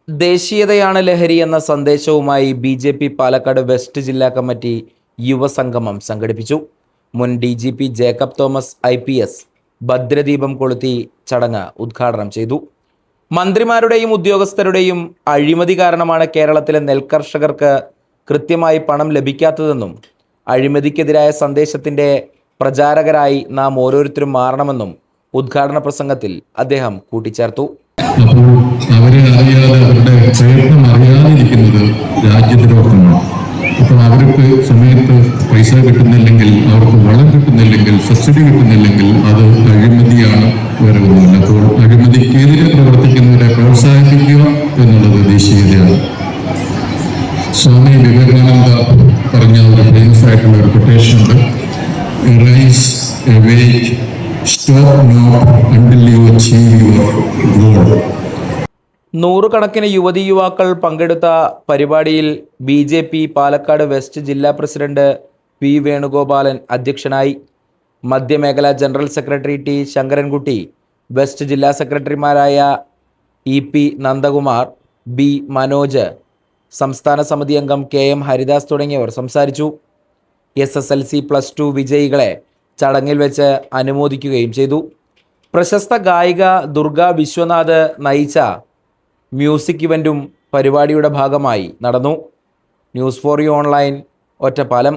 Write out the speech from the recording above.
ദേശീയതയാണ് ലഹരി എന്ന സന്ദേശവുമായി ബി.ജെ.പി. പാലക്കാട് വെസ്റ്റ് ജില്ലാ കമ്മിറ്റി യുവസംഗമം സംഘടിപ്പിച്ചു. മുൻ DGP ജേക്കബ് തോമസ് IPS ഭദ്രദീപം കൊളുത്തി ചടങ്ങ് ഉദ്ഘാടനം ചെയ്തു. മന്ത്രിമാരുടെയും ഉദ്യോഗസ്ഥരുടെയും അഴിമതി കാരണമാണ് കേരളത്തിലെ നെൽകർഷകർക്ക് കൃത്യമായി പണം ലഭിക്കാത്തതെന്നും അഴിമതിക്കെതിരായ സന്ദേശത്തിൻ്റെ പ്രചാരകരായി നാം ഓരോരുത്തരും മാറണമെന്നും ഉദ്ഘാടന പ്രസംഗത്തിൽ അദ്ദേഹം കൂട്ടിച്ചേർത്തു. അപ്പോൾ അവരെ അറിയാതെ അവരുടെ പ്രയത്നം അറിയാതിരിക്കുന്നത് രാജ്യദ്രോഹമാണ്. അപ്പോൾ അവർക്ക് സമയത്ത് പൈസ കിട്ടുന്നില്ലെങ്കിൽ, അവർക്ക് വളം കിട്ടുന്നില്ലെങ്കിൽ, സബ്സിഡി കിട്ടുന്നില്ലെങ്കിൽ അത് അഴിമതിയാണ്, വേറെ ഒന്നുമില്ല. അപ്പോൾ അഴിമതിക്കെതിരെ പ്രവർത്തിക്കുന്നവരെ പ്രോത്സാഹിപ്പിക്കുക എന്നുള്ളത് ദേശീയതയാണ്. സ്വാമി വിവേകാനന്ദ പറഞ്ഞ ഒരു ഫേമസ് ആയിട്ടുള്ള ഒരു കൊട്ടേഷൻ ഉണ്ട്: rice awake, stop not until you achieve your goal. നൂറുകണക്കിന് യുവതി യുവാക്കൾ പങ്കെടുത്ത പരിപാടിയിൽ BJP പാലക്കാട് വെസ്റ്റ് ജില്ലാ പ്രസിഡന്റ് P. വേണുഗോപാലൻ അധ്യക്ഷനായി. മധ്യമേഖലാ general secretary T. Sankarankutty, west ജില്ലാ സെക്രട്ടറിമാരായ EP. നന്ദകുമാർ, B. മനോജ്, സംസ്ഥാന സമിതി അംഗം KM. ഹരിദാസ് തുടങ്ങിയവർ സംസാരിച്ചു. SSLC +2 വിജയികളെ ചടങ്ങിൽ വെച്ച് അനുമോദിക്കുകയും ചെയ്തു. പ്രശസ്ത ഗായിക ദുർഗ വിശ്വനാഥ് നയിച്ച മ്യൂസിക് ഇവൻറ്റും പരിപാടിയുടെ ഭാഗമായി നടന്നു. ന്യൂസ്4U ഓൺലൈൻ, ഒറ്റപ്പാലം.